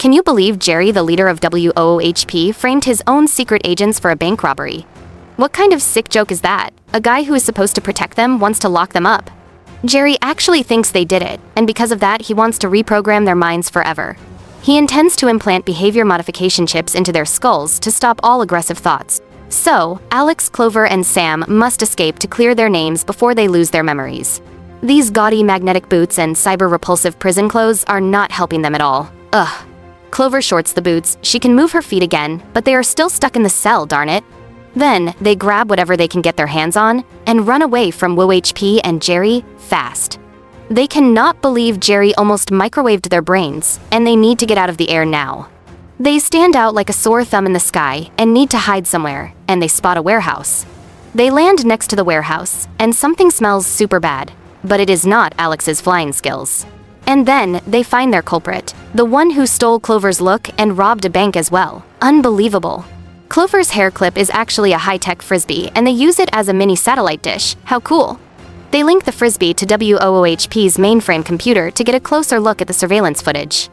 Can you believe Jerry, the leader of WOOHP, framed his own secret agents for a bank robbery? What kind of sick joke is that? A guy who is supposed to protect them wants to lock them up. Jerry actually thinks they did it, and because of that, he wants to reprogram their minds forever. He intends to implant behavior modification chips into their skulls to stop all aggressive thoughts. So, Alex, Clover, and Sam must escape to clear their names before they lose their memories. These gaudy magnetic boots and cyber-repulsive prison clothes are not helping them at all. Ugh. Clover shorts the boots. She can move her feet again, but they are still stuck in the cell, darn it. Then, they grab whatever they can get their hands on and run away from WOOHP and Jerry fast. They cannot believe Jerry almost microwaved their brains, and they need to get out of the air now. They stand out like a sore thumb in the sky and need to hide somewhere, and they spot a warehouse. They land next to the warehouse, and something smells super bad, but it is not Alex's flying skills. And then, they find their culprit, the one who stole Clover's look and robbed a bank as well. Unbelievable. Clover's hair clip is actually a high-tech frisbee, and they use it as a mini satellite dish. How cool. They link the frisbee to WOOHP's mainframe computer to get a closer look at the surveillance footage.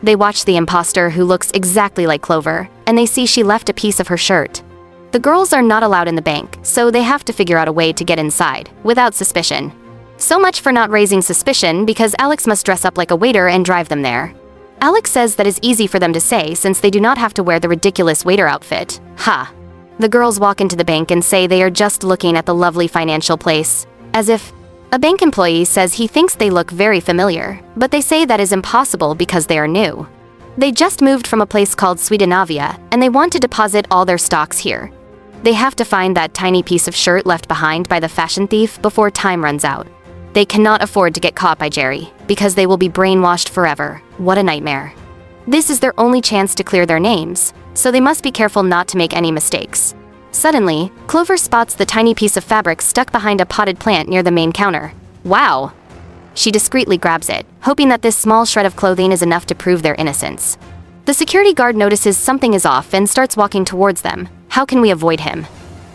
They watch the imposter who looks exactly like Clover, and they see she left a piece of her shirt. The girls are not allowed in the bank, so they have to figure out a way to get inside, without suspicion. So much for not raising suspicion, because Alex must dress up like a waiter and drive them there. Alex says that is easy for them to say since they do not have to wear the ridiculous waiter outfit. Ha! The girls walk into the bank and say they are just looking at the lovely financial place, as if a bank employee says he thinks they look very familiar, but they say that is impossible because they are new. They just moved from a place called Swedinavia, and they want to deposit all their stocks here. They have to find that tiny piece of shirt left behind by the fashion thief before time runs out. They cannot afford to get caught by Jerry, because they will be brainwashed forever. What a nightmare. This is their only chance to clear their names, so they must be careful not to make any mistakes. Suddenly, Clover spots the tiny piece of fabric stuck behind a potted plant near the main counter. Wow! She discreetly grabs it, hoping that this small shred of clothing is enough to prove their innocence. The security guard notices something is off and starts walking towards them. How can we avoid him?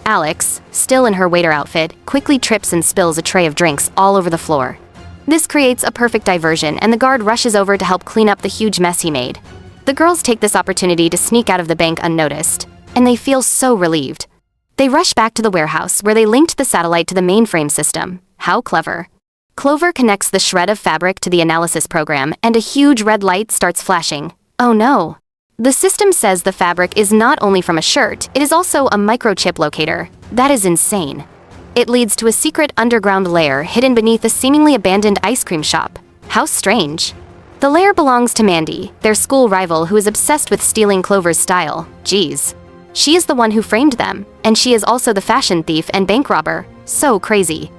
Alex, still in her waiter outfit, quickly trips and spills a tray of drinks all over the floor. This creates a perfect diversion, and the guard rushes over to help clean up the huge mess he made. The girls take this opportunity to sneak out of the bank unnoticed, and they feel so relieved. They rush back to the warehouse where they linked the satellite to the mainframe system. How clever. Clover connects the shred of fabric to the analysis program, and a huge red light starts flashing. Oh no. The system says the fabric is not only from a shirt, it is also a microchip locator. That is insane. It leads to a secret underground lair hidden beneath a seemingly abandoned ice cream shop. How strange. The lair belongs to Mandy, their school rival who is obsessed with stealing Clover's style. Jeez. She is the one who framed them, and she is also the fashion thief and bank robber. So crazy.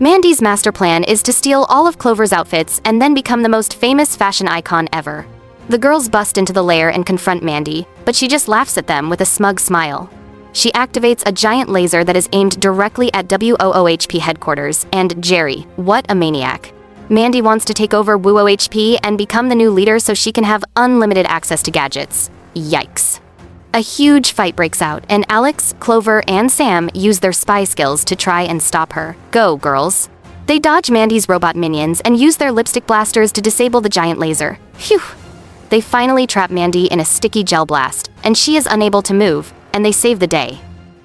Mandy's master plan is to steal all of Clover's outfits and then become the most famous fashion icon ever. The girls bust into the lair and confront Mandy, but she just laughs at them with a smug smile. She activates a giant laser that is aimed directly at WOOHP headquarters, and Jerry, what a maniac. Mandy wants to take over WOOHP and become the new leader so she can have unlimited access to gadgets. Yikes. A huge fight breaks out, and Alex, Clover, and Sam use their spy skills to try and stop her. Go, girls. They dodge Mandy's robot minions and use their lipstick blasters to disable the giant laser. Phew. They finally trap Mandy in a sticky gel blast, and she is unable to move, and they save the day.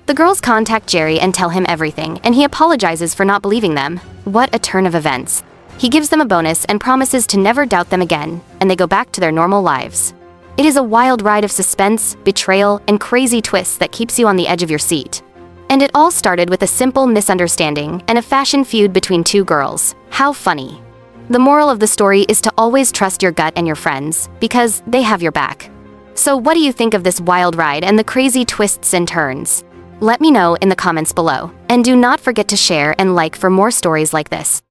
The girls contact Jerry and tell him everything, and he apologizes for not believing them. What a turn of events. He gives them a bonus and promises to never doubt them again, and they go back to their normal lives. It is a wild ride of suspense, betrayal, and crazy twists that keeps you on the edge of your seat. And it all started with a simple misunderstanding and a fashion feud between two girls. How funny. The moral of the story is to always trust your gut and your friends, because they have your back. So what do you think of this wild ride and the crazy twists and turns? Let me know in the comments below, and do not forget to share and like for more stories like this.